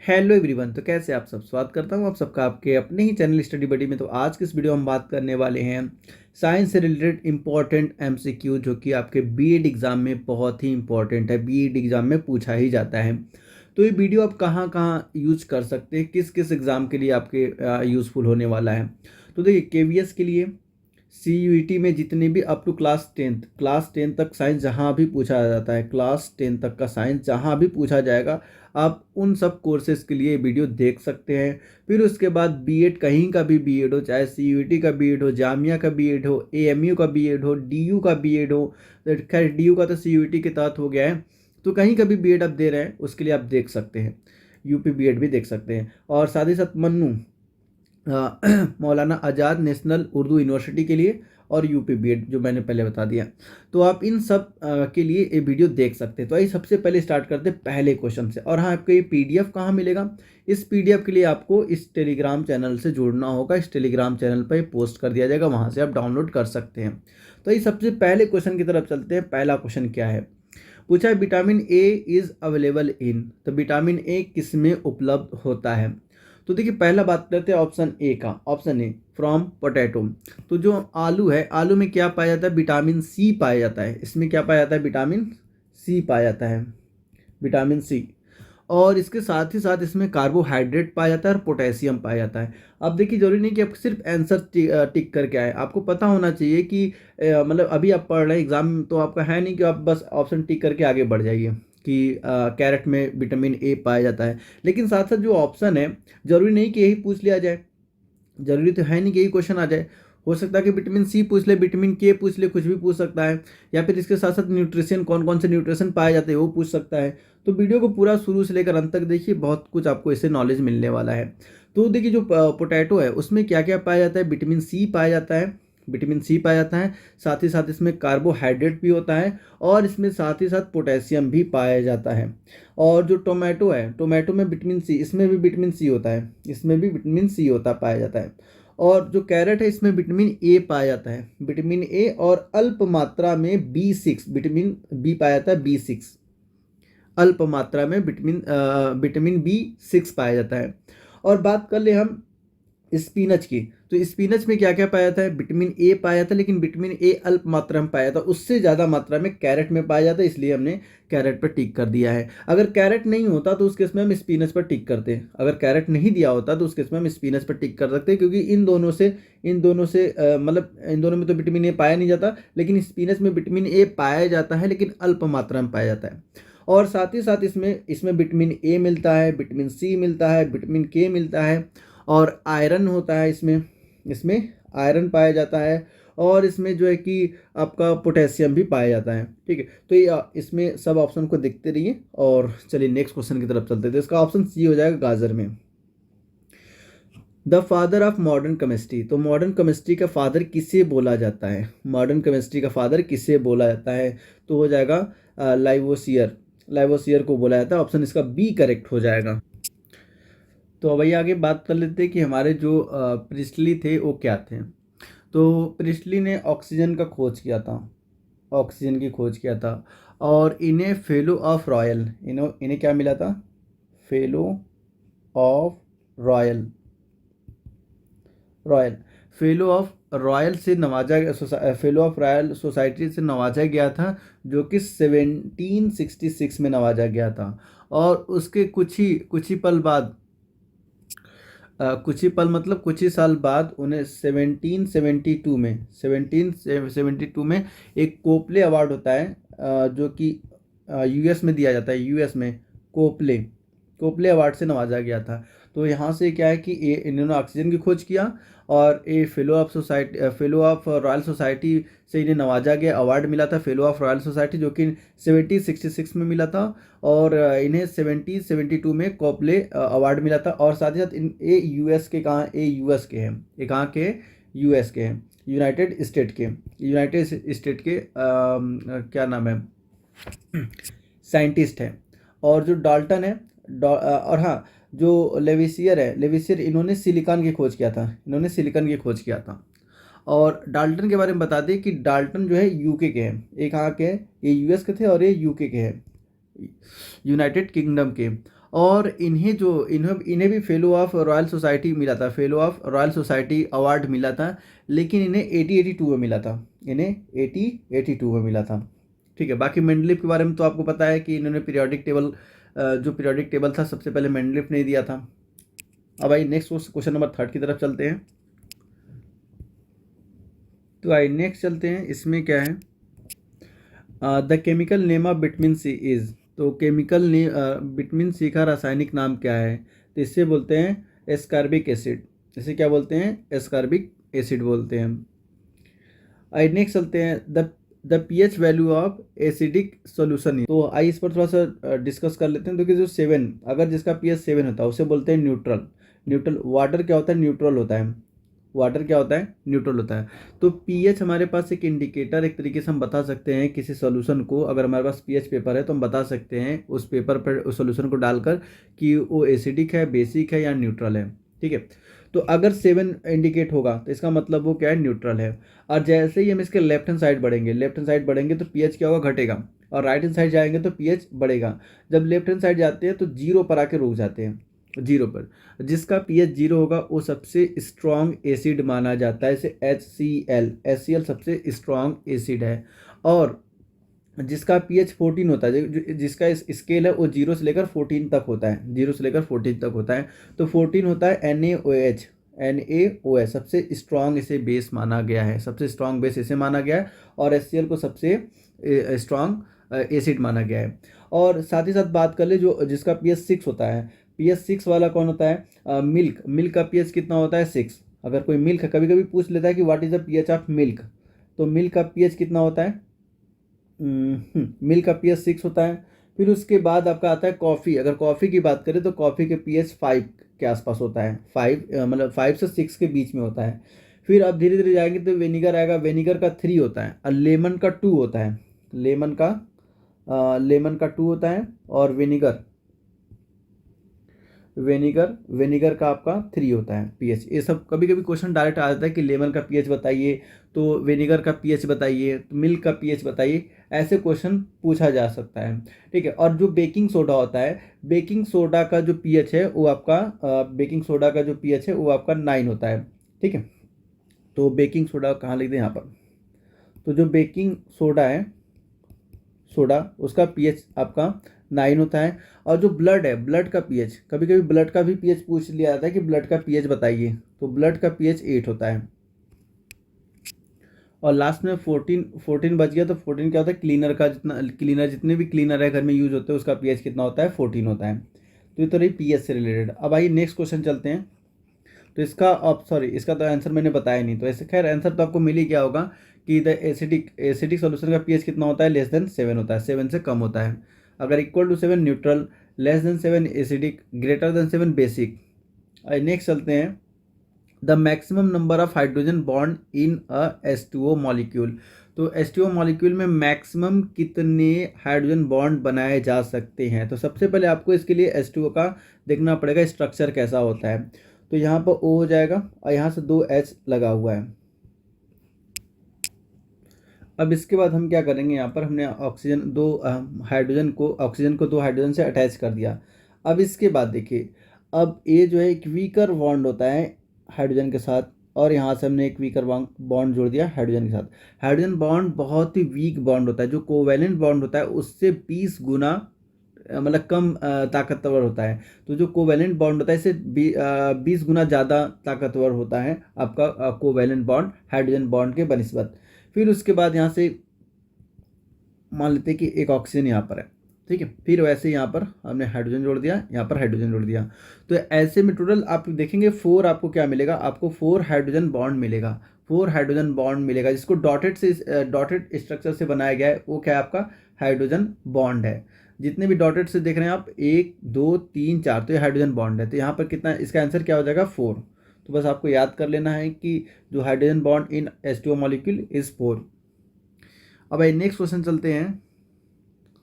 Hello everyone. तो कैसे आप सब, स्वागत करता हूँ आप सबका आपके अपने ही चैनल स्टडी बडी में। तो आज की इस वीडियो में हम बात करने वाले हैं साइंस से रिलेटेड इंपॉर्टेंट एमसीक्यू, जो कि आपके बीएड एग्ज़ाम में बहुत ही इंपॉर्टेंट है, बीएड एग्ज़ाम में पूछा ही जाता है। तो ये वीडियो आप कहाँ कहाँ यूज कर सकते हैं, किस किस एग्ज़ाम के लिए आपके यूज़फुल होने वाला है। तो देखिए, केवीएस के लिए, सीयूईटी में जितने भी अप टू क्लास टेंथ तक साइंस जहाँ भी पूछा जाता है, क्लास 10 तक का साइंस जहाँ भी पूछा जाएगा, आप उन सब कोर्सेज के लिए वीडियो देख सकते हैं। फिर उसके बाद बीएड, कहीं का भी बीएड हो, चाहे सीयूईटी का बीएड हो, जामिया का बीएड हो, एएमयू का बीएड हो, डीयू का बीएड हो। तो खैर डीयू का तो सीयूईटी के तहत हो गया है। तो कहीं का भी बीएड आप दे रहे हैं उसके लिए आप देख सकते हैं, यूपी बीएड भी देख सकते हैं। और साथ ही साथ मन्नू मौलाना आज़ाद नेशनल उर्दू यूनिवर्सिटी के लिए, और यूपी बीएड जो मैंने पहले बता दिया। तो आप इन सब के लिए ये वीडियो देख सकते हैं। तो आइए सबसे पहले स्टार्ट करते हैं पहले क्वेश्चन से। और हाँ, आपको ये पीडीएफ कहाँ मिलेगा? इस पीडीएफ के लिए आपको इस टेलीग्राम चैनल से जुड़ना होगा। इस टेलीग्राम चैनल पर पोस्ट कर दिया जाएगा, वहाँ से आप डाउनलोड कर सकते हैं। तो ये सबसे पहले क्वेश्चन की तरफ चलते हैं। पहला क्वेश्चन क्या है? पूछा है vitamin A is available in. तो विटामिन ए किस में उपलब्ध होता है? तो देखिए, पहला बात करते हैं ऑप्शन ए का। Option A, from potato. तो जो आलू है, आलू में क्या पाया जाता है? विटामिन सी पाया जाता है। इसमें क्या पाया जाता है? विटामिन सी पाया जाता है, विटामिन सी। और इसके साथ ही साथ इसमें कार्बोहाइड्रेट पाया जाता है और पोटेशियम पाया जाता है। अब देखिए, जरूरी नहीं कि आप सिर्फ आंसर टिक करके आए, आपको पता होना चाहिए कि मतलब अभी आप पढ़ रहे हैं एग्जाम, तो आपका है नहीं कि आप बस ऑप्शन टिक करके आगे बढ़ जाइए कि कैरेट में विटामिन ए पाया जाता है। लेकिन साथ साथ जो ऑप्शन है, जरूरी नहीं कि यही पूछ लिया जाए, जरूरी तो है नहीं कि यही क्वेश्चन आ जाए। हो सकता है कि विटामिन सी पूछ ले, विटामिन के पूछ ले, कुछ भी पूछ सकता है। या फिर इसके साथ साथ न्यूट्रिशन, कौन कौन से न्यूट्रिशन पाए जाते हैं वो पूछ सकता है। तो वीडियो को पूरा शुरू से लेकर अंत तक देखिए, बहुत कुछ आपको इससे नॉलेज मिलने वाला है। तो देखिए, जो पोटैटो है उसमें क्या क्या पाया जाता है? विटामिन सी पाया जाता है, विटामिन सी पाया जाता है। साथ ही साथ इसमें कार्बोहाइड्रेट भी होता है, और इसमें साथ ही साथ पोटेशियम भी पाया जाता है। और जो टोमेटो है, टोमेटो में विटामिन सी, इसमें भी विटामिन सी होता है, इसमें भी विटामिन सी होता पाया जाता है। और जो कैरेट है, इसमें विटामिन ए पाया जाता है, विटामिन ए, और अल्प मात्रा में बी 6, विटामिन बी पाया जाता है, बी 6। अल्प मात्रा में विटामिन बी 6 पाया जाता है। और बात कर ले हम स्पिनच की, तो स्पिनच में क्या क्या पाया जाता है? विटामिन ए पाया जाता है, लेकिन विटामिन ए अल्प मात्रा में पाया जाता है, उससे ज़्यादा मात्रा में कैरेट में पाया जाता है, इसलिए हमने कैरेट पर टिक कर दिया है। अगर कैरेट नहीं होता तो उस केस में हम स्पिनच पर टिक करते हैं। अगर कैरेट नहीं दिया होता तो उस केस में हम स्पिनच पर टिक कर सकते हैं, क्योंकि इन दोनों से मतलब इन दोनों में तो विटामिन ए पाया नहीं जाता, लेकिन स्पिनच में विटामिन ए पाया जाता है, लेकिन अल्प मात्रा में पाया जाता है। और साथ ही साथ इसमें इसमें विटामिन ए मिलता है, विटामिन सी मिलता है, विटामिन के मिलता है, और आयरन होता है इसमें, इसमें आयरन पाया जाता है। और इसमें जो है कि आपका पोटेशियम भी पाया जाता है। ठीक है, तो ये इसमें सब ऑप्शन को देखते रहिए। और चलिए नेक्स्ट क्वेश्चन की तरफ चलते हैं। तो इसका ऑप्शन सी हो जाएगा, गाजर में। The father of modern chemistry. तो मॉडर्न केमिस्ट्री का फादर किसे बोला जाता है? मॉडर्न केमिस्ट्री का फादर किसे बोला जाता है? तो हो जाएगा लाइवोसियर, लाइवोसियर को बोला जाता है। ऑप्शन इसका बी करेक्ट हो जाएगा। तो अब आगे बात कर लेते हैं कि हमारे जो प्रिस्टली थे वो क्या थे। तो प्रिस्टली ने ऑक्सीजन का खोज किया था, ऑक्सीजन की खोज किया था। और इन्हें फेलो ऑफ रॉयल, इन्हें क्या मिला था? Fellow of royal, royal fellow of royal से नवाजा गया, फेलो ऑफ रॉयल सोसाइटी से नवाजा गया था, जो कि 1766 में नवाजा गया था। और उसके कुछ ही पल बाद, कुछ ही पल मतलब कुछ ही साल बाद, उन्हें 1772 में एक कोपले अवार्ड होता है, जो कि यूएस में दिया जाता है, यूएस में कोपले कोपले अवार्ड से नवाजा गया था। तो यहाँ से क्या है कि ये इन्होंने ऑक्सीजन की खोज किया, और ये फेलो ऑफ रॉयल सोसाइटी से इन्हें नवाजा गया, अवार्ड मिला था फेलो ऑफ रॉयल सोसाइटी, जो कि 1766 में मिला था। और इन्हें 1772 में कोपले अवार्ड मिला था। और साथ ही साथ ये यूएस के, कहाँ, ये यूएस के हैं, ये कहाँ के? यूएस के हैं, यूनाइटेड स्टेट के, यूनाइटेड स्टेट के क्या नाम है, साइंटिस्ट हैं। और जो डाल्टन है, और हाँ, जो लेविसियर है, लेविसियर, इन्होंने सिलिकॉन की खोज किया था, इन्होंने सिलिकॉन की खोज किया था। और डाल्टन के बारे में बता दें कि डाल्टन जो है यूके के हैं, ये कहाँ के हैं? ये यूएस के थे, और ये यूके के हैं, यूनाइटेड किंगडम के। और इन्हें भी फेलो ऑफ रॉयल सोसाइटी मिला था, fellow of royal society award मिला था, लेकिन इन्हें 80-82 में मिला था, इन्हें 80-82 में मिला था। ठीक है, बाकी मेंडलीफ के बारे में तो आपको पता है कि इन्होंने पीरियोडिक टेबल, जो पीरियोडिक टेबल था सबसे पहले मेंडलीफ ने दिया था। अब आइए नेक्स्ट क्वेश्चन नंबर 3 की तरफ चलते हैं। तो आइए नेक्स्ट चलते हैं, इसमें क्या है, the chemical name of vitamin C is. तो केमिकल विटामिन सी का रासायनिक नाम क्या है? तो इससे बोलते हैं एस्कॉर्बिक एसिड, इसे क्या बोलते हैं? एस्कॉर्बिक एसिड बोलते हैं। आइए नेक्स्ट चलते हैं, the pH value of acidic solution. तो आइए इस पर थोड़ा सा डिस्कस कर लेते हैं। तो कि जो 7, अगर जिसका पीएच 7 होता है उसे बोलते हैं न्यूट्रल। वाटर क्या होता है? न्यूट्रल होता है। वाटर क्या होता है? न्यूट्रल होता है। तो पीएच हमारे पास एक इंडिकेटर, एक तरीके से हम बता सकते हैं किसी सॉल्यूशन को। अगर हमारे पास पीएच पेपर है तो हम बता सकते हैं उस पेपर पर उस सॉल्यूशन को डालकर कि वो एसिडिक है, बेसिक है या न्यूट्रल है। ठीक है, तो अगर 7 इंडिकेट होगा तो इसका मतलब वो क्या है? न्यूट्रल है। और जैसे ही हम इसके लेफ्ट हैंड साइड बढ़ेंगे तो पीएच क्या होगा? घटेगा। और राइट हैंड साइड जाएंगे तो पीएच बढ़ेगा। जब लेफ्ट हैंड साइड जाते हैं तो 0 पर आके रुक जाते हैं, 0 पर। जिसका पीएच 0 होगा वो सबसे स्ट्रॉन्ग एसिड माना जाता है, जैसे HCl सबसे स्ट्रॉन्ग एसिड है। और जिसका पीएच 14 होता है, जिसका स्केल है वो 0 से लेकर 14 तक होता है, 0 से लेकर 14 तक होता है। तो 14 होता है NaOH सबसे स्ट्रॉन्ग इसे बेस माना गया है, सबसे स्ट्रॉन्ग बेस इसे माना गया है। और HCl को सबसे स्ट्रॉन्ग एसिड माना गया है। और साथ ही साथ बात कर ले जो जिसका पीएच 6 होता है, पीएच 6 वाला कौन होता है? मिल्क का पीएच कितना होता है? 6। अगर कोई मिल्क, कभी कभी पूछ लेता है कि what is the pH of milk, तो मिल्क का पीएच कितना होता है? मिल्क का पीएच 6 होता है। फिर उसके बाद आपका आता है कॉफ़ी। अगर कॉफ़ी की बात करें तो कॉफ़ी के पीएच 5 के आसपास होता है, 5 मतलब 5 से 6 के बीच में होता है। फिर आप धीरे धीरे जाएंगे तो विनीगर आएगा, विनीगर का 3 होता है। और लेमन का 2 होता है, लेमन का 2 होता है। और विनेगर का आपका 3 होता है पीएच। ये सब कभी कभी क्वेश्चन डायरेक्ट आ जाता है कि लेमन का पीएच बताइए, तो विनेगर का पीएच बताइए, तो मिल्क का पीएच बताइए, ऐसे क्वेश्चन पूछा जा सकता है। ठीक है, और जो बेकिंग सोडा होता है, बेकिंग सोडा का जो पीएच है वो आपका 9 होता है। ठीक है, तो बेकिंग सोडा कहाँ लिख दें? यहाँ पर। तो जो बेकिंग सोडा है, उसका पीएच आपका 9 होता है। और जो ब्लड है, ब्लड का पीएच, कभी कभी ब्लड का भी पीएच पूछ लिया जाता है कि ब्लड का पीएच बताइए, तो ब्लड का पीएच 8 होता है। और लास्ट में 14 बच गया, तो 14 क्या होता है? जितने भी क्लीनर है घर में यूज होते हैं उसका पीएच कितना होता है? 14 होता है। तो ये तो रही पीएच से रिलेटेड। अब आइए नेक्स्ट क्वेश्चन चलते हैं। तो इसका तो आंसर मैंने बताया नहीं, तो ऐसे खैर आंसर तो आपको मिल ही गया होगा कि द एसिडिक सॉल्यूशन का पीएच कितना होता है? लेस देन 7 होता है, 7 से कम होता है। अगर equal to 7 neutral, less than 7 acidic, greater than 7 basic. Next चलते हैं, the maximum number of hydrogen bond in a H2O molecule. तो H2O मॉलिक्यूल में मैक्सिमम कितने हाइड्रोजन बॉन्ड बनाए जा सकते हैं? तो सबसे पहले आपको इसके लिए H2O का देखना पड़ेगा स्ट्रक्चर कैसा होता है। तो यहाँ पर O हो जाएगा और यहाँ से 2 H लगा हुआ है। अब इसके बाद हम क्या करेंगे, यहाँ पर हमने ऑक्सीजन 2 हाइड्रोजन को 2 हाइड्रोजन से अटैच कर दिया। अब इसके बाद देखिए, अब ये जो है एक वीकर बॉन्ड होता है हाइड्रोजन के साथ, और यहाँ से हमने एक वीकर बॉन्ड जोड़ दिया हाइड्रोजन के साथ। हाइड्रोजन बॉन्ड बहुत ही वीक बॉन्ड होता है, जो कोवैलेंट बॉन्ड होता है उससे 20 गुना मतलब कम ताकतवर होता है। तो जो कोवैलेंट बॉन्ड होता है इससे 20 गुना ज़्यादा ताकतवर होता है आपका कोवैलेंट बॉन्ड हाइड्रोजन बॉन्ड के बनिस्बत। फिर उसके बाद यहाँ से मान लेते हैं कि एक ऑक्सीजन यहाँ पर है, ठीक है। फिर वैसे यहाँ पर हमने हाइड्रोजन जोड़ दिया, यहाँ पर हाइड्रोजन जोड़ दिया। तो ऐसे में टोटल आप देखेंगे 4 आपको क्या मिलेगा, आपको 4 हाइड्रोजन बॉन्ड मिलेगा, 4 हाइड्रोजन बॉन्ड मिलेगा, जिसको डॉटेड डॉटेड स्ट्रक्चर से बनाया गया है। वो क्या है आपका हाइड्रोजन बॉन्ड है। जितने भी डॉटेड से देख रहे हैं आप 1 2 3 4, तो ये हाइड्रोजन बॉन्ड है। तो यहाँ पर कितना, इसका आंसर क्या हो जाएगा 4। तो बस आपको याद कर लेना है कि जो hydrogen bond in H2O molecule is 4। अब भाई नेक्स्ट क्वेश्चन चलते हैं।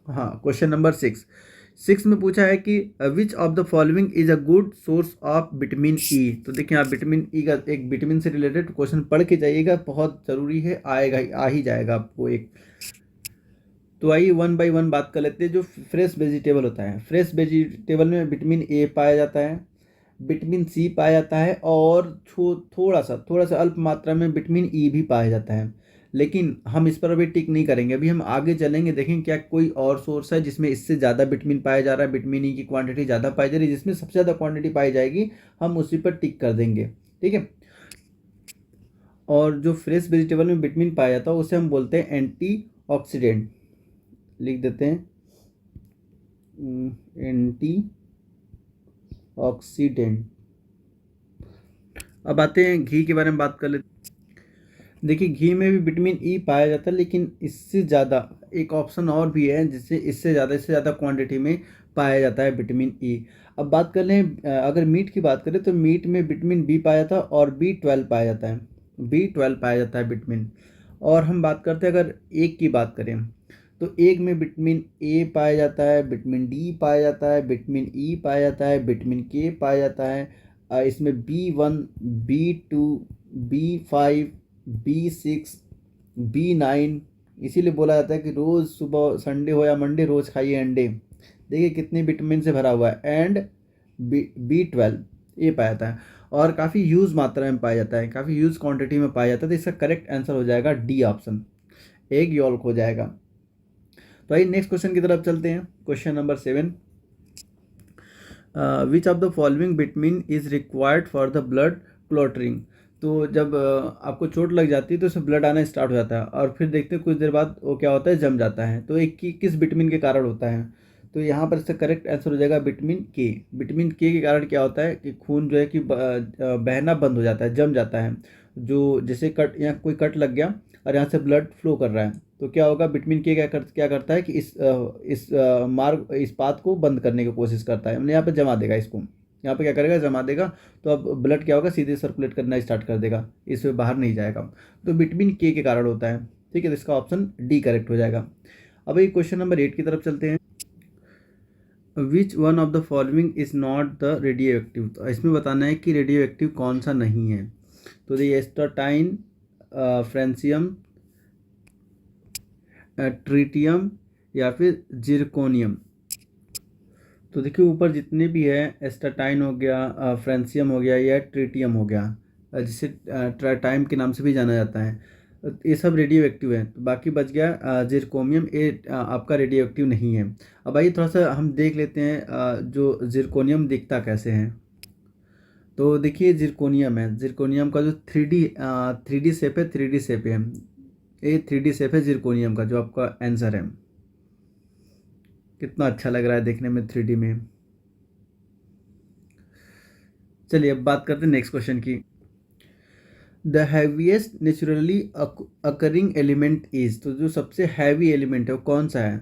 हाँ, क्वेश्चन नंबर 6 में पूछा है कि विच of the following is a good source of vitamin E. तो देखिए आप विटामिन ई का एक विटामिन से रिलेटेड क्वेश्चन पढ़ के जाइएगा, बहुत ज़रूरी है, आएगा आ ही जाएगा आपको एक। तो आइए वन बाय वन बात कर लेते हैं। जो फ्रेश वेजिटेबल होता है, फ्रेश वेजिटेबल में विटामिन ए पाया जाता है, विटामिन सी पाया जाता है, और थोड़ा सा अल्प मात्रा में विटामिन ई भी पाया जाता है। लेकिन हम इस पर अभी टिक नहीं करेंगे, अभी हम आगे चलेंगे, देखेंगे क्या कोई और सोर्स है जिसमें इससे ज़्यादा विटामिन पाया जा रहा है, विटामिन ई की क्वांटिटी ज़्यादा पाई जा रही है, जिसमें सबसे ज़्यादा क्वांटिटी पाई जाएगी हम उसी पर टिक कर देंगे। ठीक है। और जो फ्रेश वेजिटेबल में विटामिन पाया जाता है उसे हम बोलते हैं एंटीऑक्सीडेंट। लिख देते हैं एंटी ऑक्सीडेंट। अब आते हैं घी के बारे में बात कर लेते। देखिए घी में भी विटामिन ई पाया जाता है, लेकिन इससे ज़्यादा एक ऑप्शन और भी है जिससे इससे ज़्यादा क्वांटिटी में पाया जाता है विटामिन ई। अब बात कर लें अगर मीट की बात करें तो मीट में विटामिन बी पाया जाता है और B12 पाया जाता है, B12 पाया जाता है विटामिन। और हम बात करते हैं अगर एग की बात करें तो एग में विटामिन ए पाया जाता है, विटामिन डी पाया जाता है, विटामिन ई पाया जाता है, विटामिन के पाया जाता है। इसमें B1, B2, B5, B6, B9, इसीलिए बोला जाता है कि रोज़ सुबह संडे हो या मंडे रोज़ खाइए अंडे। देखिए कितने विटामिन से भरा हुआ है। एंड B12 ये पाया जाता है और काफ़ी ह्यूज मात्रा में पाया जाता है, काफ़ी ह्यूज क्वांटिटी में पाया जाता है। तो इसका करेक्ट आंसर हो जाएगा डी ऑप्शन, एग यॉल्क हो जाएगा। तो आइए नेक्स्ट क्वेश्चन की तरफ चलते हैं। Question number 7, which of the following vitamin is required for the blood clotting. तो जब आपको चोट लग जाती है तो उससे ब्लड आना स्टार्ट हो जाता है और फिर देखते हैं कुछ देर बाद वो क्या होता है, जम जाता है। तो एक किस विटामिन के कारण होता है, तो यहाँ पर इसका करेक्ट आंसर हो जाएगा विटामिन के। विटामिन के कारण क्या होता है कि खून जो है कि बहना बंद हो जाता है, जम जाता है। जो जैसे कट, यहाँ कोई कट लग गया और यहाँ से ब्लड फ्लो कर रहा है तो क्या होगा, विटामिन के क्या करता है कि इस पाथ को बंद करने की कोशिश करता है, हमने यहाँ पे जमा देगा इसको, यहाँ पे क्या करेगा, जमा देगा। तो अब ब्लड क्या होगा, सीधे सर्कुलेट करना स्टार्ट कर देगा, इससे बाहर नहीं जाएगा। तो विटामिन के कारण होता है। ठीक है, तो इसका ऑप्शन डी करेक्ट हो जाएगा। अब ये क्वेश्चन नंबर 8 की तरफ चलते हैं। Which one of the following is not the radio active. तो इसमें बताना है कि रेडियो एक्टिव कौन सा नहीं है। तो ये एस्टाटाइन, फ्रेंसियम, ट्रीटियम या फिर जिरकोनियम। तो देखिए ऊपर जितने भी है, एस्टाटाइन हो गया, फ्रेंसियम हो गया या ट्रीटियम हो गया, जिसे ट्राइटाइम के नाम से भी जाना जाता है, ये सब रेडियो एक्टिव है। तो बाकी बच गया जिरकोनियम, ये आपका रेडियो एक्टिव नहीं है। अब आइए थोड़ा सा हम देख लेते हैं जो जिरकोनियम दिखता कैसे है। तो देखिए जिरकोनियम है, जिरकोनियम का जो 3D शेप है, 3D शेप है, ये 3D शेप है जिरकोनियम का, जो आपका आंसर है। कितना अच्छा लग रहा है देखने में 3D में। चलिए अब बात करते हैं नेक्स्ट क्वेश्चन की। The heaviest naturally occurring element is. तो जो सबसे हैवी एलिमेंट है वो कौन सा है।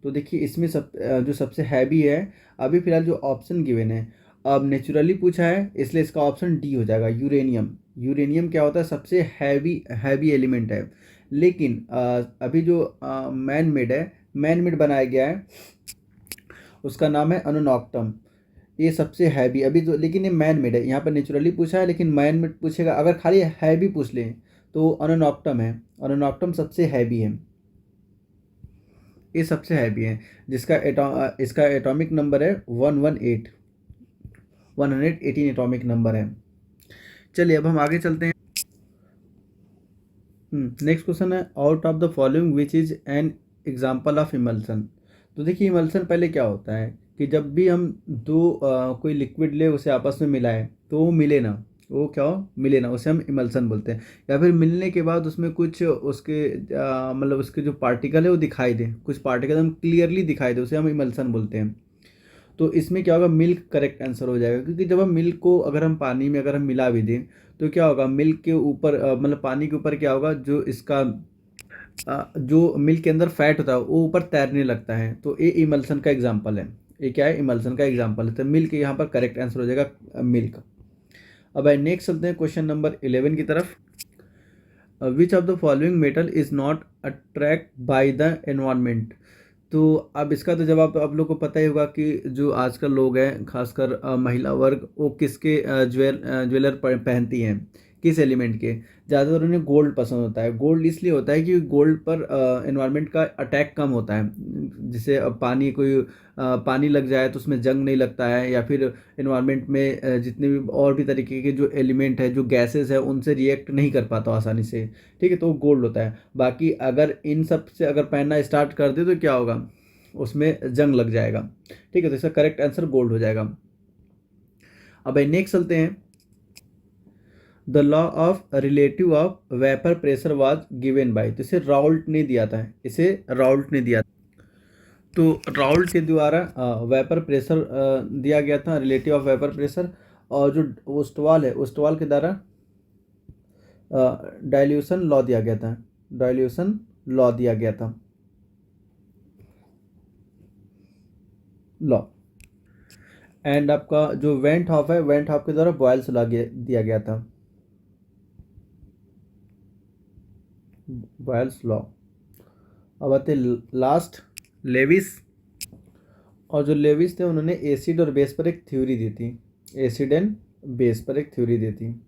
तो देखिए इसमें जो सबसे हैवी है, अभी फिलहाल जो ऑप्शन गिवन है, अब नेचुरली पूछा है इसलिए इसका ऑप्शन डी हो जाएगा, यूरेनियम। यूरेनियम क्या होता है, सबसे हैवी एलिमेंट है। लेकिन अभी जो मैन मेड बनाया गया है उसका नाम है अनुनॉक्टम। ये सबसे हैवी अभी तो, लेकिन ये मैन मेड है। यहाँ पर नेचुरली पूछा है लेकिन मैन मेड पूछेगा, अगर खाली हैवी पूछ लें तो अनुनॉक्टम है, अनुनॉक्टम सबसे हैवी है, ये सबसे हैवी है, इसका एटॉमिक नंबर है 118 एटॉमिक नंबर है। चलिए अब हम आगे चलते हैं। नेक्स्ट क्वेश्चन है, out of the following which is an example of emulsion. तो देखिए इमल्सन पहले क्या होता है कि जब भी हम कोई लिक्विड ले उसे आपस में मिलाएं तो वो मिले ना, वो क्या हो, मिले ना, उसे हम इमल्सन बोलते हैं। या फिर मिलने के बाद उसमें कुछ उसके मतलब उसके जो पार्टिकल है वो दिखाई दे, कुछ पार्टिकल हम क्लियरली दिखाई दे, उसे हम इमल्सन बोलते हैं। तो इसमें क्या होगा, मिल्क करेक्ट आंसर हो जाएगा, क्योंकि जब हम मिल्क को अगर हम पानी में अगर हम मिला भी दें तो क्या होगा, मिल्क के ऊपर मतलब पानी के ऊपर क्या होगा, जो इसका जो मिल्क के अंदर फैट होता है वो ऊपर तैरने लगता है। तो ये इमल्सन का एग्जाम्पल है, ये क्या है, इमल्सन का एग्जाम्पल है। तो मिल्क यहाँ पर करेक्ट आंसर हो जाएगा मिल्क। अब नेक्स्ट चलते हैं क्वेश्चन नंबर 11 की तरफ। विच of the following metal is not attract by the environment. तो अब इसका तो जवाब आप लोग को पता ही होगा कि जो आजकल लोग हैं खासकर महिला वर्ग, वो किसके ज्वेलर पहनती हैं, किस एलिमेंट के, ज़्यादातर उन्हें गोल्ड पसंद होता है। गोल्ड इसलिए होता है कि गोल्ड पर एनवायरनमेंट का अटैक कम होता है, जिसे पानी कोई पानी लग जाए तो उसमें जंग नहीं लगता है, या फिर एनवायरनमेंट में जितने भी और भी तरीके के जो एलिमेंट है, जो गैसेस है, उनसे रिएक्ट नहीं कर पाता आसानी से। ठीक है, तो वो गोल्ड होता है। बाकी अगर इन सब से अगर पहनना स्टार्ट कर दे तो क्या होगा, उसमें जंग लग जाएगा। ठीक है, तो इसका करेक्ट आंसर गोल्ड हो जाएगा। अब नेक्स्ट चलते हैं। The law of relative of vapour pressure was given by, तो इसे राउल्ट ने दिया था, इसे राउल्ट ने दिया था। तो राउल्ट के द्वारा वेपर प्रेशर दिया गया था, रिलेटिव ऑफ वेपर प्रेशर। और जो ओस्टवाल है, ओस्टवाल के द्वारा डाइल्यूशन लॉ दिया गया था, डाइल्यूशन लॉ दिया गया था, लॉ। एंड आपका जो वेंट हॉफ है, वेंट हॉफ के द्वारा बॉयल्स लॉ दिया गया था, बॉयल्स लॉ। अब आते लास्ट, लेविस। और जो लेविस थे उन्होंने एसिड और बेस पर एक थ्योरी दी थी, एसिड एंड बेस पर एक थ्योरी दी थी।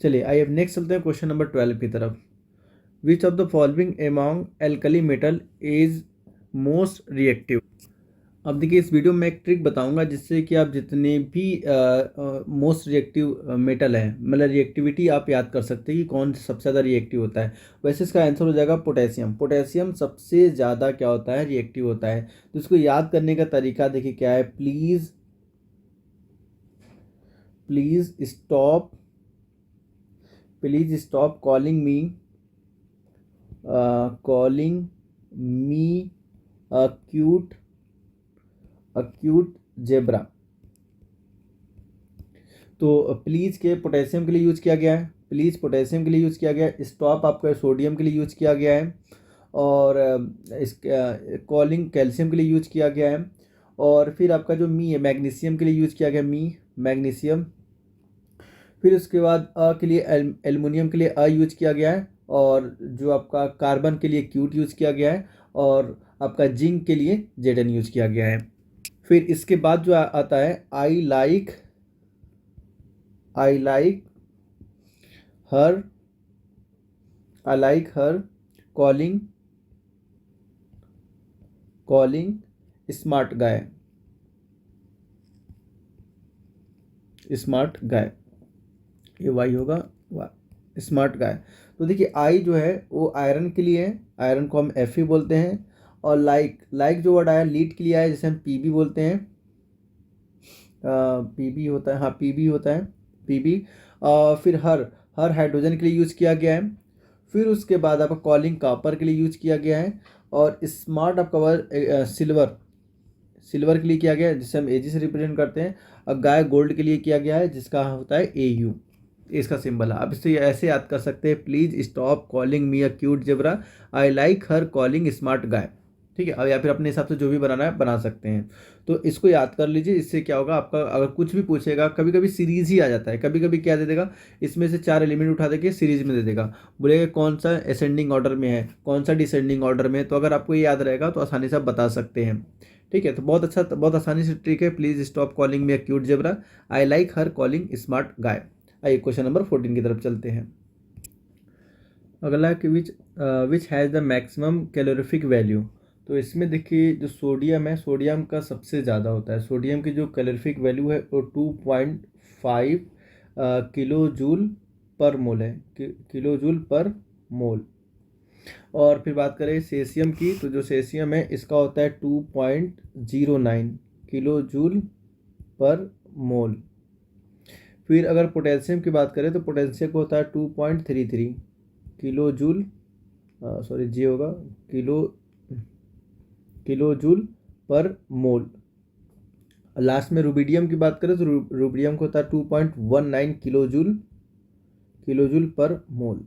चलिए आइए अब नेक्स्ट चलते हैं क्वेश्चन नंबर 12 की तरफ। विच of the following among alkali metal is most reactive. अब देखिए, इस वीडियो में एक ट्रिक बताऊंगा जिससे कि आप जितने भी मोस्ट रिएक्टिव मेटल है, मतलब रिएक्टिविटी आप याद कर सकते हैं कि कौन सबसे ज़्यादा रिएक्टिव होता है। वैसे इसका आंसर हो जाएगा पोटेशियम। पोटेशियम सबसे ज़्यादा क्या होता है, रिएक्टिव होता है। तो इसको याद करने का तरीका देखिए क्या है। Please stop calling me acute zebra. तो प्लीज़ के पोटेशियम के लिए यूज़ किया गया है, प्लीज़ पोटेशियम के लिए यूज़ किया गया है। स्टॉप आपका सोडियम के लिए यूज़ किया गया है, और इस कॉलिंग कैल्शियम के लिए यूज़ किया गया है। और फिर आपका जो मी है, मैग्नीशियम के लिए यूज़ किया गया, मैग्नीशियम। फिर उसके बाद के लिए एल्युमिनियम के लिए यूज किया गया है, और जो आपका कार्बन के लिए क्यूट यूज़ किया गया है, और आपका जिंक के लिए जेडन यूज़ किया गया है। फिर इसके बाद जो आता है आई लाइक हर कॉलिंग स्मार्ट गाय, ये वाई होगा, स्मार्ट गाय। तो देखिए आई जो है वो आयरन के लिए है, आयरन को हम Fe बोलते हैं। और लाइक जो वर्ड आया लीड के लिए आया, जिसे हम Pb बोलते हैं, पीबी होता है, हाँ पीबी होता है, पीबी। फिर हर हाइड्रोजन के लिए यूज़ किया गया है। फिर उसके बाद आपका कॉलिंग कॉपर के लिए यूज़ किया गया है। और स्मार्ट आपका वर्ड सिल्वर के लिए किया गया है, जिसे हम Ag से रिप्रेजेंट करते हैं। और गाय गोल्ड के लिए किया गया है, जिसका होता है Au, इसका सिंबल है। आप इसे ऐसे याद कर सकते हैं, please stop calling me a cute zebra, I like her calling smart guy. ठीक है, अब या फिर अपने हिसाब से जो भी बनाना है बना सकते हैं। तो इसको याद कर लीजिए, इससे क्या होगा आपका, अगर कुछ भी पूछेगा, कभी कभी सीरीज ही आ जाता है, कभी कभी क्या दे देगा, इसमें से 4 एलिमेंट उठा देके सीरीज में दे देगा, बोलेगा कौन सा असेंडिंग ऑर्डर में है, कौन सा डिसेंडिंग ऑर्डर में है। तो अगर आपको ये याद रहेगा तो आसानी से आप बता सकते हैं। ठीक है, तो बहुत आसानी से ट्रिक है। Please stop calling me a cute zebra, I like her calling smart guy. आइए क्वेश्चन नंबर 14 की तरफ चलते हैं। अगला कि which has the maximum calorific value. तो इसमें देखिए जो सोडियम है, सोडियम का सबसे ज़्यादा होता है। सोडियम की जो कैलोरीफिक वैल्यू है वो 2.5 किलो जूल पर मोल है, किलो जूल पर मोल। और फिर बात करें सेसियम की, तो जो सेसियम है इसका होता है 2.09 किलो जूल पर मोल। फिर अगर पोटेशियम की बात करें तो पोटेशियम को होता है 2.33 किलो जूल, सॉरी जी होगा, किलो जूल पर मोल। लास्ट में रुबिडियम की बात करें तो रुबिडियम को होता है 2.19 किलो जूल पर मोल।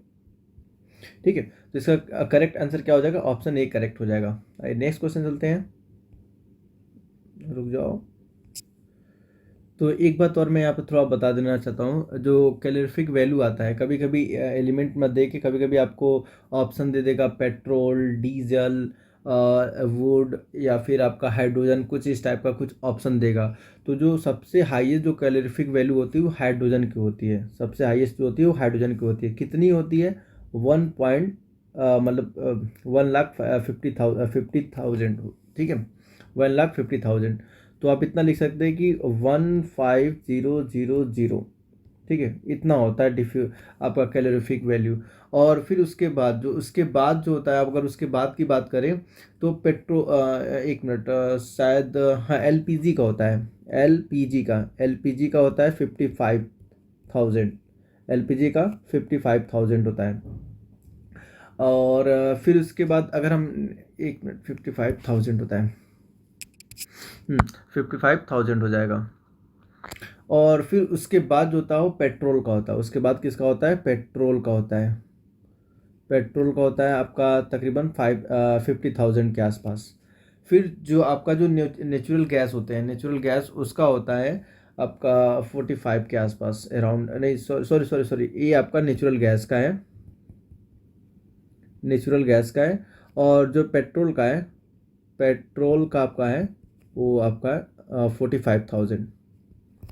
ठीक है, तो इसका करेक्ट आंसर क्या हो जाएगा, ऑप्शन ए करेक्ट हो जाएगा। नेक्स्ट क्वेश्चन चलते हैं, रुक जाओ। तो एक बात और मैं यहाँ पर थोड़ा बता देना चाहता हूँ, जो कैलोरीफिक वैल्यू आता है, कभी कभी एलिमेंट में दे के कभी कभी आपको ऑप्शन दे देगा पेट्रोल, डीजल वुड या फिर आपका हाइड्रोजन, कुछ इस टाइप का कुछ ऑप्शन देगा। तो जो सबसे हाईएस्ट जो कैलोरीफिक वैल्यू होती है वो हाइड्रोजन की होती है, सबसे हाईएस्ट जो होती है वो हाइड्रोजन की होती है। कितनी होती है? 1,50,000, ठीक है, 1,50,000। तो आप इतना लिख सकते हैं कि 15,000, ठीक है, इतना होता है आपका कैलोरीफिक वैल्यू। और फिर उसके बाद जो होता है, अगर उसके बाद की बात करें तो एक मिनट, शायद हाँ एलपीजी का होता है, एलपीजी का होता है 55,000, एलपीजी का 55,000 होता है। और फिर उसके बाद अगर हम, एक मिनट, 55,000 होता है, 55,000 हो जाएगा। और फिर उसके बाद जो होता है वो पेट्रोल का होता है। उसके बाद किसका होता है? पेट्रोल का होता है। पेट्रोल का होता है आपका तकरीबन 50,000 के आसपास। फिर जो आपका जो नेचुरल गैस होते हैं, नेचुरल गैस उसका होता है आपका 45 के आसपास अराउंड, नहीं सॉरी, ये आपका नेचुरल गैस का है, नेचुरल गैस का है। और जो पेट्रोल का है, पेट्रोल का आपका है वो आपका 45,000,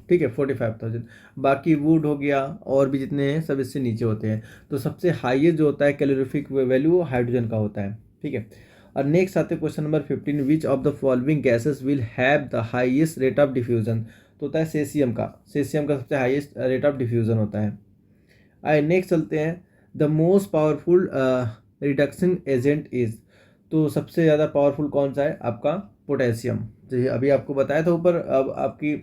ठीक है, 45,000। बाकी वुड हो गया और भी जितने हैं सब इससे नीचे होते हैं। तो सबसे हाईएस्ट जो होता है कैलोरीफिक वैल्यू वो हाइड्रोजन का होता है, ठीक है। और नेक्स्ट आते हैं question number 15, which of the following gases will have the highest rate of diffusion. तो होता है सेसियम का सबसे हाईएस्ट रेट ऑफ डिफ्यूजन होता है। आइए नेक्स्ट चलते हैं, the most powerful reduction agent is. तो सबसे ज़्यादा पावरफुल कौन सा है? आपका पोटेशियम। जैसे अभी आपको बताया था ऊपर, अब आपकी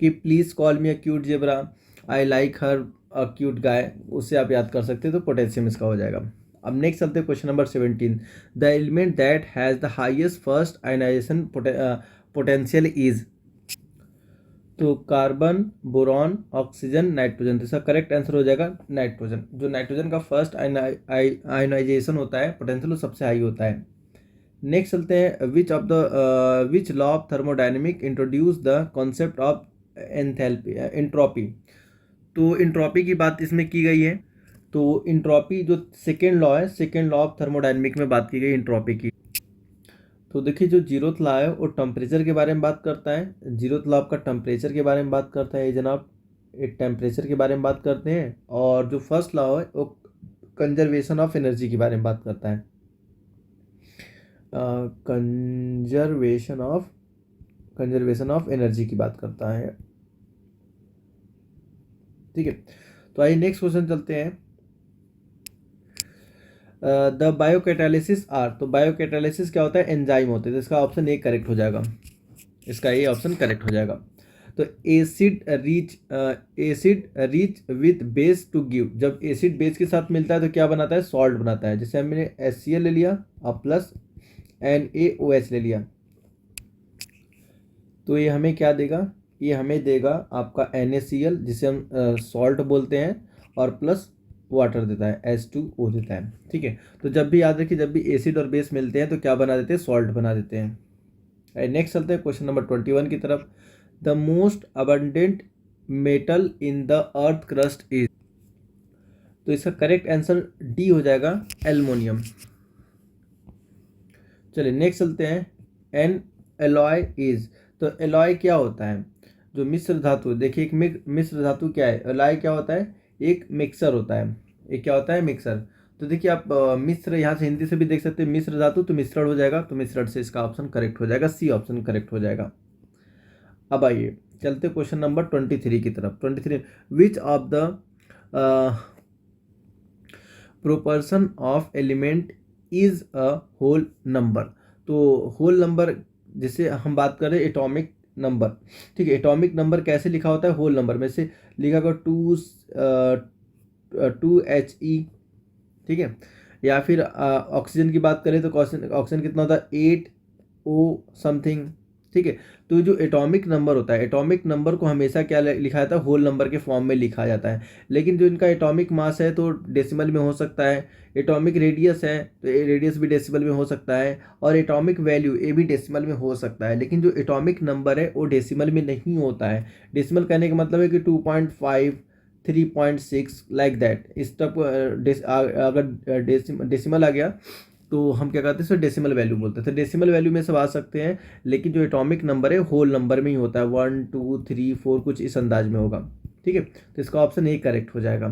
कि please call me a cute zebra, I like her a cute guy, उससे आप याद कर सकते हैं, तो पोटेशियम इसका हो जाएगा। अब नेक्स्ट चलते हैं question number 17, the element that has the highest first ionization potential is. तो कार्बन, बोरॉन, ऑक्सीजन, नाइट्रोजन। तो इसका करेक्ट आंसर हो जाएगा नाइट्रोजन। जो नाइट्रोजन का फर्स्ट आयनाइजेशन होता है पोटेंशियल वो सबसे हाई होता है। नेक्स्ट चलते हैं, which law of thermodynamic introduce the concept of entropy. तो इंट्रोपी की बात इसमें की गई है। तो इंट्रोपी जो सेकेंड लॉ है, सेकेंड लॉ ऑफ थर्मोडायनेमिक में बात की गई इंट्रोपी की। तो देखिए जो जीरोथ लॉ है वो टेम्परेचर के बारे में बात करता है। जीरोथ लॉ आपका टेम्परेचर के बारे में बात करता है जनाब, एक टेम्परेचर के बारे में बात करते हैं। और जो फर्स्ट लॉ है वो कंजर्वेशन ऑफ एनर्जी के बारे में बात करता है, कंजर्वेशन ऑफ एनर्जी की बात करता है, ठीक है। तो आइए नेक्स्ट क्वेश्चन चलते हैं, द बायोकैटालिसिस आर। तो बायोकैटालिसिस क्या होता है? एंजाइम होते हैं। तो इसका ऑप्शन ए करेक्ट हो जाएगा, इसका ये ऑप्शन करेक्ट हो जाएगा। तो acid rich with base to give. जब एसिड बेस के साथ मिलता है तो क्या बनाता है? सॉल्ट बनाता है। जैसे हमने HCl ले लिया और प्लस NaOH ले लिया, तो ये हमें क्या देगा? ये हमें देगा आपका NaCl, जिसे हम सॉल्ट बोलते हैं, और प्लस वाटर देता है, H2O देता है, ठीक है। तो जब भी याद रखिए, जब भी एसिड और बेस मिलते हैं तो क्या बना देते हैं? सॉल्ट बना देते हैं। नेक्स्ट चलते हैं क्वेश्चन नंबर 21 की तरफ, the most abundant metal in the earth crust is. तो इसका करेक्ट आंसर डी हो जाएगा, एल्युमिनियम। चलिए नेक्स्ट चलते हैं, एन एलॉय इज। तो एलॉय क्या होता है? जो मिश्र धातु, देखिए एक मिश्र धातु क्या है? एलॉय क्या होता है? एक मिक्सर होता है। एक क्या होता है? मिक्सर। तो देखिए आप मिश्र यहाँ से हिंदी से भी देख सकते हैं, मिश्र धातु, तो मिश्रण हो जाएगा, तो मिश्रण से इसका ऑप्शन करेक्ट हो जाएगा, सी ऑप्शन करेक्ट हो जाएगा। अब आइए चलते क्वेश्चन नंबर 23 की तरफ। 23, which of the proportion of element is a whole number. तो होल नंबर जिसे हम बात करें एटॉमिक नंबर, ठीक है। एटॉमिक नंबर कैसे लिखा होता है? होल नंबर में से लिखा होगा 2He, ठीक है। या फिर ऑक्सीजन की बात करें तो ऑक्सीजन कितना होता है? 8O समथिंग, ठीक है। तो जो एटॉमिक नंबर होता है, एटॉमिक नंबर को हमेशा क्या लिखा जाता है? होल नंबर के फॉर्म में लिखा जाता है। लेकिन जो इनका एटॉमिक मास है तो डेसिमल में हो सकता है, एटॉमिक रेडियस है तो रेडियस भी डेसिमल में हो सकता है, और एटॉमिक वैल्यू ये भी डेसिमल में हो सकता है। लेकिन जो एटॉमिक नंबर है वो डेसिमल में नहीं होता है। डेसिमल कहने का मतलब है कि 2.5, 3.6 लाइक दैट। इस तक अगर डेसिमल आ गया तो हम क्या करते हैं, इसे डेसिमल वैल्यू बोलते हैं। तो डेसिमल वैल्यू में सब आ सकते हैं, लेकिन जो एटॉमिक नंबर है होल नंबर में ही होता है, 1 2 3 4 कुछ इस अंदाज में होगा। ठीक है, तो इसका ऑप्शन ए करेक्ट हो जाएगा।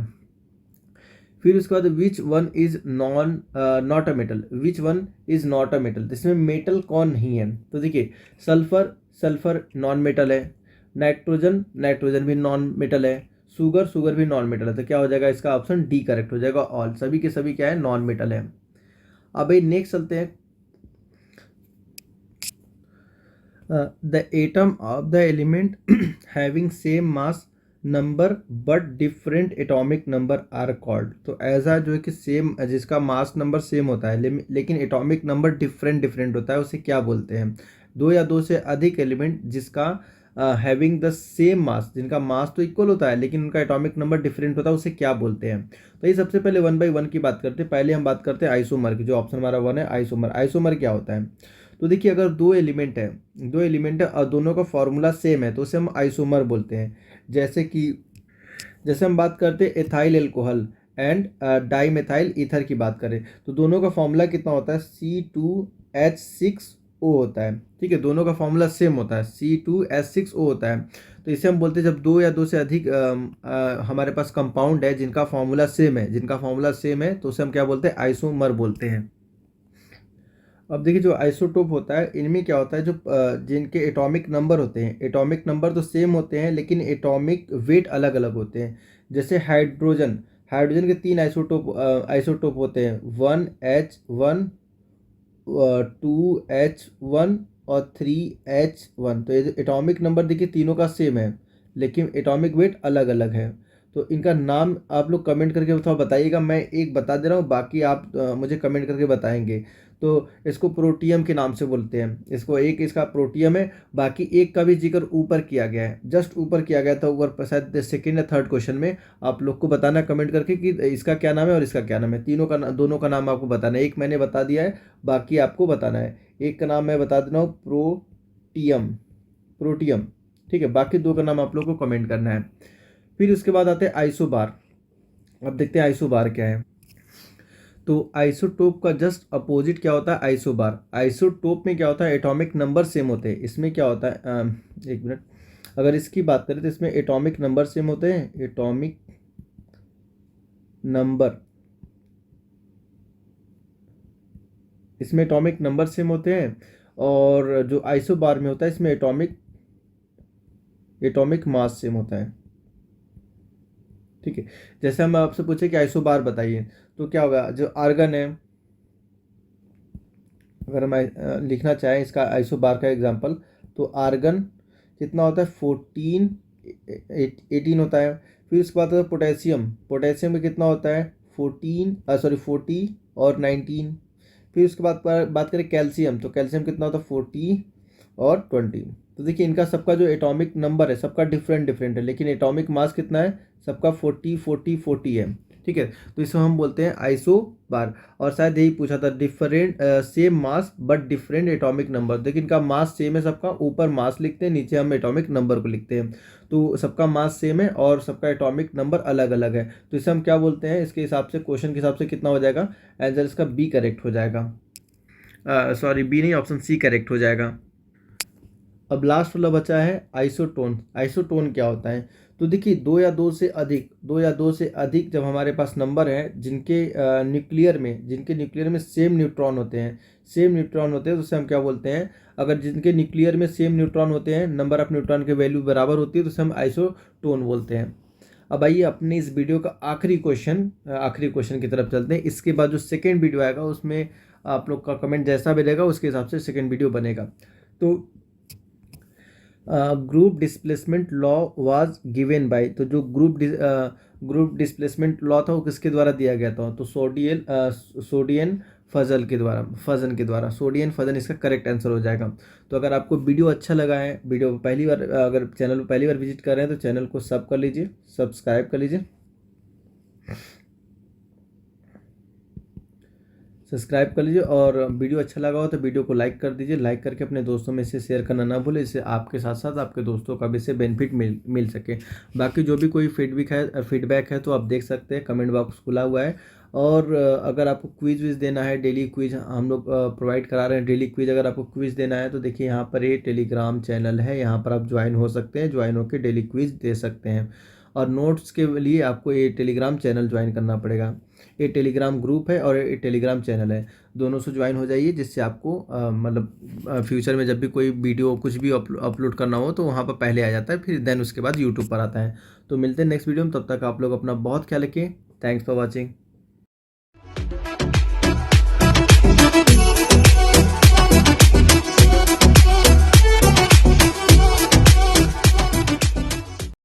फिर उसके बाद which one is not a metal, which one is not a metal, इसमें मेटल कौन नहीं है? तो देखिए, सल्फर, सल्फर नॉन मेटल है, नाइट्रोजन, नाइट्रोजन भी नॉन मेटल है, शुगर, शुगर भी नॉन मेटल है। तो क्या हो जाएगा, इसका ऑप्शन डी करेक्ट हो जाएगा। ऑल, सभी के सभी क्या है, नॉन मेटल है। अब भाई नेक्स्ट चलते हैं, the atom of the element having same mass number but different atomic number are called. तो ऐसा जो है कि सेम, जिसका मास नंबर सेम होता है लेकिन एटॉमिक नंबर डिफरेंट डिफरेंट होता है, उसे क्या बोलते हैं? दो या दो से अधिक एलिमेंट जिसका हैविंग द सेम मास, जिनका मास तो इक्वल होता है लेकिन उनका एटॉमिक नंबर डिफरेंट होता है, उसे क्या बोलते हैं? तो ये सबसे पहले 1 बाई 1 की बात करते हैं। पहले हम बात करते हैं आइसोमर की, जो ऑप्शन हमारा 1 है, आइसोमर। आइसोमर क्या होता है? तो देखिए, अगर दो एलिमेंट है, दो एलिमेंट है और दोनों का फॉर्मूला सेम है, तो उसे हम आइसोमर बोलते हैं। जैसे कि, जैसे हम बात करते हैं ethyl alcohol and dimethyl ether की बात करें, तो दोनों का फॉर्मूला कितना होता है? C2H6O होता है। ठीक है, दोनों का फॉर्मूला सेम होता है, C2H6O होता है। तो इसे हम बोलते हैं, जब दो या दो से अधिक हमारे पास कंपाउंड है जिनका फॉर्मूला सेम है, जिनका फॉर्मूला सेम है, तो उसे हम क्या बोलते हैं? आइसोमर बोलते हैं। अब देखिए, जो आइसोटोप होता है, इनमें क्या होता है, जो जिनके एटॉमिक नंबर होते हैं, एटॉमिक नंबर तो सेम होते हैं लेकिन एटॉमिक वेट अलग अलग होते हैं। जैसे हाइड्रोजन, हाइड्रोजन के 3 आइसोटोप होते हैं, 1H1, 2H1 और 3H1। तो ये एटॉमिक नंबर देखिए तीनों का सेम है लेकिन एटॉमिक वेट अलग अलग है। तो इनका नाम आप लोग कमेंट करके थोड़ा बताइएगा, मैं एक बता दे रहा हूँ, बाकी आप मुझे कमेंट करके बताएंगे। तो इसको प्रोटियम के नाम से बोलते हैं, इसको, एक इसका प्रोटियम है, बाकी एक का भी जिक्र ऊपर किया गया है, जस्ट ऊपर किया गया था, ऊपर शायद सेकंड या थर्ड क्वेश्चन में। आप लोग को बताना कमेंट करके कि इसका क्या नाम है और इसका क्या नाम है, तीनों का, दोनों का नाम आपको बताना है। एक मैंने बता दिया है, बाकी आपको बताना है। एक का नाम मैं बता दे रहा हूँ, प्रोटियम, प्रोटियम। ठीक है, बाकी दो का नाम आप लोग को कमेंट करना है। फिर उसके बाद आते हैं आइसोबार। अब देखते हैं आइसोबार क्या है। तो आइसोटोप का जस्ट अपोजिट क्या होता है? आइसोबार। आइसोटोप में क्या होता है? एटॉमिक नंबर सेम होते हैं। इसमें क्या होता है, एक मिनट, अगर इसकी बात करें तो इसमें एटॉमिक नंबर सेम होते हैं, एटॉमिक नंबर, इसमें एटॉमिक नंबर सेम होते हैं। और जो आइसोबार में होता है, इसमें एटॉमिक मास सेम होता है। ठीक है, जैसे हम आपसे पूछे कि आइसोबार बताइए, तो क्या होगा? जो आर्गन है, अगर हम लिखना चाहें इसका आइसोबार का एग्जांपल, तो आर्गन कितना होता है? 14, 18 होता है। फिर उसके बाद होता है पोटेशियम, पोटेशियम में कितना होता है? 40 और 19। फिर उसके बाद बात करें कैल्शियम, तो कैल्शियम कितना होता है? 40 और 20। तो देखिए, इनका सबका जो एटॉमिक नंबर है सबका डिफरेंट डिफरेंट है, लेकिन एटॉमिक मास कितना है? सबका 40 40 40 है। ठीक है, तो इसे हम बोलते हैं आइसो बार। और शायद यही पूछा था, different same mass but different atomic number. देखिए, इनका मास सेम है सबका, ऊपर मास लिखते हैं, नीचे हम एटॉमिक नंबर को लिखते हैं। तो सबका मास सेम है और सबका एटॉमिक नंबर अलग अलग है, तो इसे हम क्या बोलते हैं? इसके हिसाब से, क्वेश्चन के हिसाब से कितना हो जाएगा आंसर? इसका बी करेक्ट हो जाएगा। सॉरी, बी नहीं, ऑप्शन सी करेक्ट हो जाएगा। अब लास्ट वाला बचा है आइसोटोन। आइसोटोन क्या होता है? तो देखिए, दो या दो से अधिक, दो या दो से अधिक जब हमारे पास नंबर है जिनके न्यूक्लियर में सेम न्यूट्रॉन होते हैं, सेम न्यूट्रॉन होते हैं, तो उसे हम क्या बोलते हैं? अगर जिनके न्यूक्लियर में सेम न्यूट्रॉन होते हैं, नंबर ऑफ न्यूट्रॉन के वैल्यू बराबर होती है, तो उसे हम आइसोटोन बोलते हैं। अब आइए अपने इस वीडियो का आखिरी क्वेश्चन की तरफ चलते हैं। इसके बाद जो सेकेंड वीडियो आएगा उसमें आप लोग का कमेंट जैसा भी रहेगा उसके हिसाब से सेकेंड वीडियो बनेगा। तो group displacement law was given by, तो जो ग्रुप डिस्प्लेसमेंट लॉ था वो किसके द्वारा दिया गया था? तो सोडियन फजन के द्वारा, सोडियन फजन इसका करेक्ट आंसर हो जाएगा। तो अगर आपको वीडियो अच्छा लगा है, वीडियो पहली बार, अगर चैनल को पहली बार विजिट कर रहे हैं तो चैनल को सब्सक्राइब कर लीजिए, और वीडियो अच्छा लगा हो तो वीडियो को लाइक कर दीजिए। लाइक करके अपने दोस्तों में इसे शेयर करना ना भूलें, इससे आपके साथ साथ आपके दोस्तों का भी इससे बेनिफिट मिल सके। बाकी जो भी कोई फीडबैक है तो आप देख सकते हैं, कमेंट बॉक्स खुला हुआ है, और अगर आपको क्विज़ विज़ देना है, डेली क्विज़ हम लोग प्रोवाइड करा रहे हैं। डेली क्विज़ अगर आपको क्विज़ देना है तो देखिए यहाँ पर ये टेलीग्राम चैनल है, यहाँ पर आप ज्वाइन हो सकते हैं, ज्वाइन होकर डेली क्विज़ दे सकते हैं। और नोट्स के लिए आपको ये टेलीग्राम चैनल ज्वाइन करना पड़ेगा। ये टेलीग्राम ग्रुप है और ये टेलीग्राम चैनल है, दोनों से ज्वाइन हो जाइए, जिससे आपको मतलब फ्यूचर में जब भी कोई वीडियो कुछ भी अपलोड करना हो तो वहाँ पर पहले आ जाता है, फिर देन उसके बाद यूट्यूब पर आता है। तो मिलते हैं नेक्स्ट वीडियो में, तब तक आप लोग अपना बहुत ख्याल रखिए। Thanks for watching.